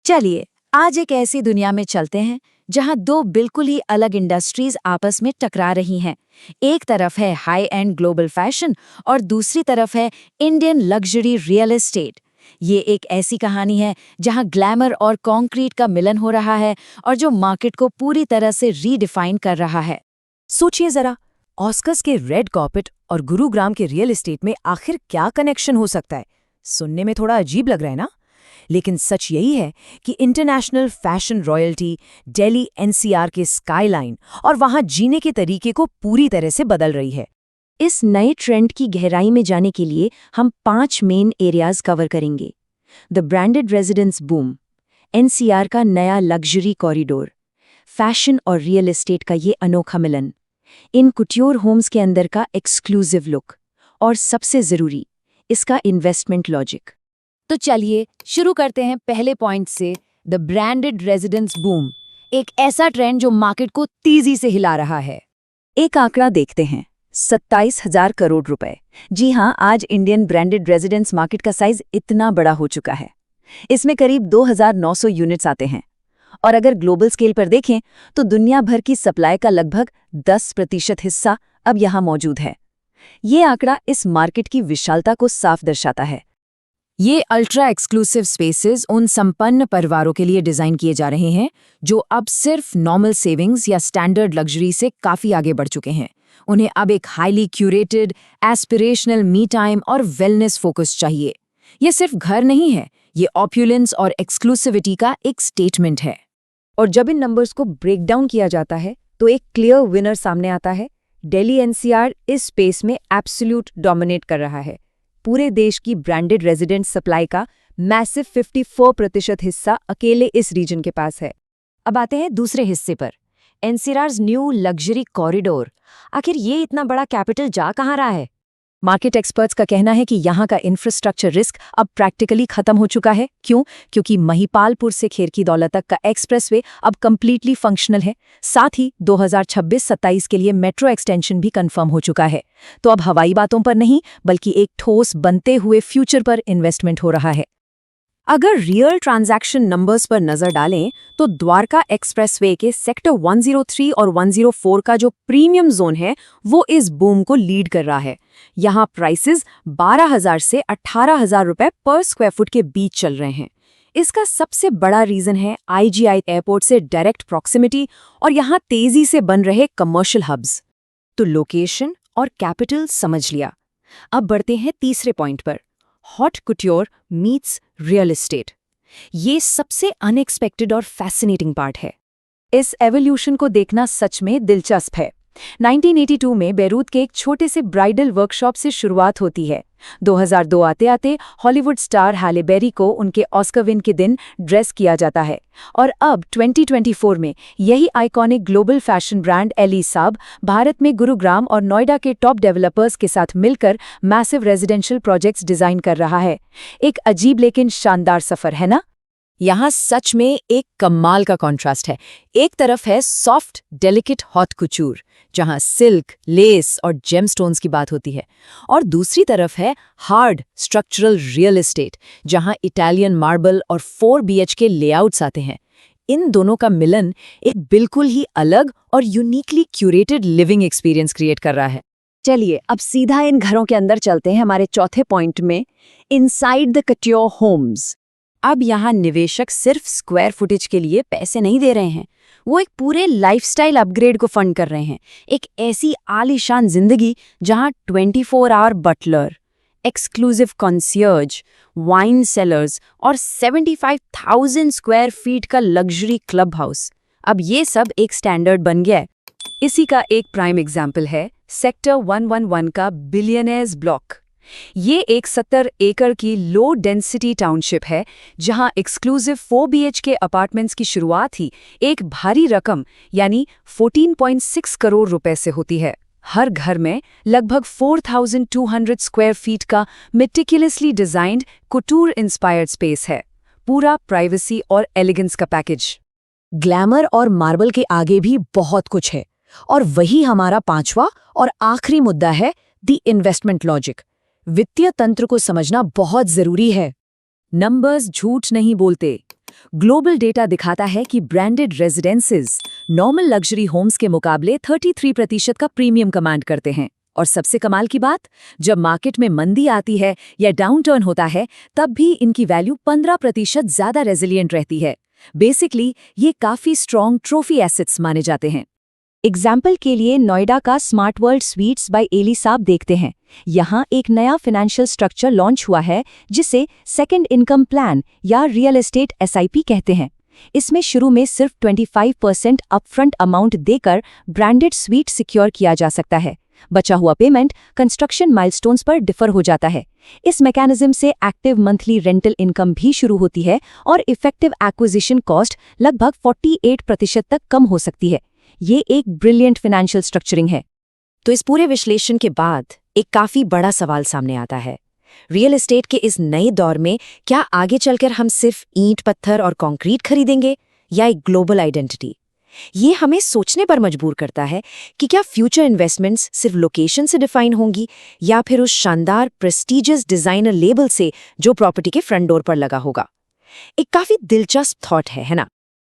चलिए आज एक ऐसी दुनिया में चलते हैं जहां दो बिल्कुल ही अलग इंडस्ट्रीज आपस में टकरा रही हैं। एक तरफ है हाई एंड ग्लोबल फैशन और दूसरी तरफ है इंडियन लग्जरी रियल एस्टेट। ये एक ऐसी कहानी है जहां ग्लैमर और कॉन्क्रीट का मिलन हो रहा है और जो मार्केट को पूरी तरह से रीडिफाइन कर रहा है। सोचिए जरा, ऑस्कर्स के रेड कार्पेट और गुरुग्राम के रियल एस्टेट में आखिर क्या कनेक्शन हो सकता है? सुनने में थोड़ा अजीब लग रहा है ना? लेकिन सच यही है कि international fashion royalty Delhi NCR के स्काईलाइन और वहां जीने के तरीके को पूरी तरह से बदल रही है। इस नए ट्रेंड की गहराई में जाने के लिए हम 5 मेन एरियाज कवर करेंगे। The branded residence boom, NCR का नया लग्जरी कॉरिडोर, फैशन और रियल एस्टेट का ये अनोखा मिलन, इन कुट्योर होम्स के अंदर का एक्सक्लूसिव लुक और सबसे जरूरी इसका इन्वेस्टमेंट लॉजिक। तो चलिए शुरू करते हैं पहले पॉइंट से, द ब्रांडेड रेजिडेंस बूम, एक ऐसा ट्रेंड जो मार्केट को तेजी से हिला रहा है। एक आंकड़ा देखते हैं, 27,000 करोड़ रुपए। जी हां, आज इंडियन ब्रांडेड रेजिडेंस मार्केट का साइज इतना बड़ा हो चुका है। इसमें करीब 2,900 यूनिट्स आते हैं और अगर ग्लोबल स्केल पर देखें तो दुनिया भर की सप्लाई का लगभग 10% हिस्सा अब यहां मौजूद है। ये आंकड़ा इस मार्केट की विशालता को साफ दर्शाता है। ये अल्ट्रा एक्सक्लूसिव स्पेसेस उन संपन्न परिवारों के लिए डिजाइन किए जा रहे हैं जो अब सिर्फ नॉर्मल सेविंग्स या स्टैंडर्ड लग्जरी से काफी आगे बढ़ चुके हैं। उन्हें अब एक highly curated, aspirational me time और वेलनेस फोकस चाहिए। ये सिर्फ घर नहीं है, ये ऑप्यूलेंस और एक्सक्लूसिविटी का एक स्टेटमेंट है। और जब इन नंबर्स को ब्रेक डाउन किया जाता है तो एक क्लियर विनर सामने आता है। दिल्ली एनसीआर इस स्पेस में एब्सोल्यूट डोमिनेट कर रहा है। पूरे देश की ब्रांडेड रेजिडेंट सप्लाई का मैसिव 54% हिस्सा अकेले इस रीजन के पास है। अब आते हैं दूसरे हिस्से पर, एनसीआर's न्यू लग्जरी कॉरिडोर। आखिर ये इतना बड़ा कैपिटल जा कहाँ रहा है? मार्केट एक्सपर्ट्स का कहना है कि यहाँ का इंफ्रास्ट्रक्चर रिस्क अब प्रैक्टिकली खत्म हो चुका है। क्यों? क्योंकि महिपालपुर से खेरकी दौलत तक का एक्सप्रेसवे अब कंप्लीटली फंक्शनल है। साथ ही 2026-27 के लिए मेट्रो एक्सटेंशन भी कंफर्म हो चुका है। तो अब हवाई बातों पर नहीं बल्कि एक ठोस बनते हुए फ्यूचर पर इन्वेस्टमेंट हो रहा है। अगर रियल ट्रांजैक्शन नंबर्स पर नजर डालें तो द्वारका एक्सप्रेसवे के सेक्टर 103 और 104 का जो प्रीमियम जोन है वो इस बूम को लीड कर रहा है। यहाँ प्राइसेस 12,000 से 18,000 रुपए पर स्क्वायर फुट के बीच चल रहे हैं। इसका सबसे बड़ा रीजन है आईजीआई एयरपोर्ट से डायरेक्ट प्रॉक्सिमिटी और यहाँ तेजी से बन रहे कमर्शियल हब्स। तो लोकेशन और कैपिटल समझ लिया। अब बढ़ते हैं तीसरे पॉइंट पर, हॉट कुट्योर मीट्स रियल एस्टेट। ये सबसे अनएक्सपेक्टेड और फैसिनेटिंग पार्ट है। इस एवोल्यूशन को देखना सच में दिलचस्प है। 1982 में बेरूत के एक छोटे से ब्राइडल वर्कशॉप से शुरुआत होती है। 2002 आते आते हॉलीवुड स्टार हाले बेरी को उनके ऑस्कर विन के दिन ड्रेस किया जाता है और अब 2024 में यही iconic global fashion brand Elie Saab Bharat में गुरुग्राम और नोएडा के टॉप डेवलपर्स के साथ मिलकर मैसिव रेजिडेंशियल प्रोजेक्ट्स डिजाइन कर रहा है। एक अजीब लेकिन शानदार सफर है ना? यहाँ सच में एक कमाल का कॉन्ट्रास्ट है। एक तरफ है सॉफ्ट डेलिकेट हॉट कुचूर जहाँ सिल्क, लेस और जेमस्टोन्स की बात होती है, और दूसरी तरफ है हार्ड स्ट्रक्चरल रियल एस्टेट जहाँ इटालियन मार्बल और 4 BHK लेआउट्स आते हैं। इन दोनों का मिलन एक बिल्कुल ही अलग और uniquely curated living experience create कर रहा है। चलिए अब सीधा इन घरों के अंदर चलते हैं हमारे चौथे पॉइंट में, इनसाइड द कुट्योर होम्स। अब यहाँ निवेशक सिर्फ स्क्वायर फुटेज के लिए पैसे नहीं दे रहे हैं, वो एक पूरे लाइफस्टाइल अपग्रेड को फंड कर रहे हैं। एक ऐसी आलीशान जिंदगी जहाँ 24 hour butler, exclusive concierge, wine cellars और 75,000 स्क्वायर फीट का लग्जरी क्लब हाउस, अब ये सब एक स्टैंडर्ड बन गया है। इसी का एक प्राइम एग्जाम्पल है सेक्टर 111 का बिलियनेयर्स ब्लॉक। ये एक 70 एकड़ की लो डेंसिटी टाउनशिप है जहां एक्सक्लूसिव 4 BHK अपार्टमेंट्स की शुरुआत ही एक भारी रकम यानी 14.6 करोड़ रुपए से होती है। हर घर में लगभग 4,200 स्क्वायर फीट का मेटिकुलसली डिजाइन्ड कुटूर इंस्पायर्ड स्पेस है। पूरा प्राइवेसी और एलिगेंस का पैकेज। ग्लैमर और मार्बल के आगे भी बहुत कुछ है, और वही हमारा पांचवा और आखिरी मुद्दा है, द इन्वेस्टमेंट लॉजिक। वित्तीय तंत्र को समझना बहुत जरूरी है। नंबर्स झूठ नहीं बोलते। ग्लोबल डेटा दिखाता है कि branded residences normal luxury homes के मुकाबले 33% का प्रीमियम कमांड करते हैं। और सबसे कमाल की बात, जब मार्केट में मंदी आती है या डाउनटर्न होता है, तब भी इनकी वैल्यू 15% ज्यादा रेजिलिएंट रहती है। बेसिकली ये काफी स्ट्रॉन्ग ट्रॉफी एसेट्स माने जाते हैं। एग्जाम्पल के लिए नोएडा का स्मार्ट वर्ल्ड स्वीट्स बाय एलिसाब देखते हैं। यहाँ एक नया फाइनेंशियल स्ट्रक्चर लॉन्च हुआ है जिसे सेकंड इनकम प्लान या रियल एस्टेट SIP कहते हैं। इसमें शुरू में सिर्फ 25% अपफ्रंट अमाउंट देकर ब्रांडेड स्वीट सिक्योर किया जा सकता है। बचा हुआ पेमेंट कंस्ट्रक्शन माइलस्टोन्स पर डिफर हो जाता है। इस मैकेनिज्म से एक्टिव मंथली रेंटल इनकम भी शुरू होती है और इफेक्टिव एक्विजिशन कॉस्ट लगभग 48% तक कम हो सकती है। ये एक ब्रिलियंट फाइनेंशियल स्ट्रक्चरिंग है। तो इस पूरे विश्लेषण के बाद एक काफी बड़ा सवाल सामने आता है। रियल एस्टेट के इस नए दौर में क्या आगे चलकर हम सिर्फ ईंट, पत्थर और कंक्रीट खरीदेंगे या एक ग्लोबल आइडेंटिटी? ये हमें सोचने पर मजबूर करता है कि क्या फ्यूचर इन्वेस्टमेंट्स सिर्फ लोकेशन से डिफाइन होंगी या फिर उस शानदार प्रेस्टीजियस डिजाइनर लेबल से जो प्रॉपर्टी के फ्रंट डोर पर लगा होगा। एक काफी दिलचस्प थॉट है ना?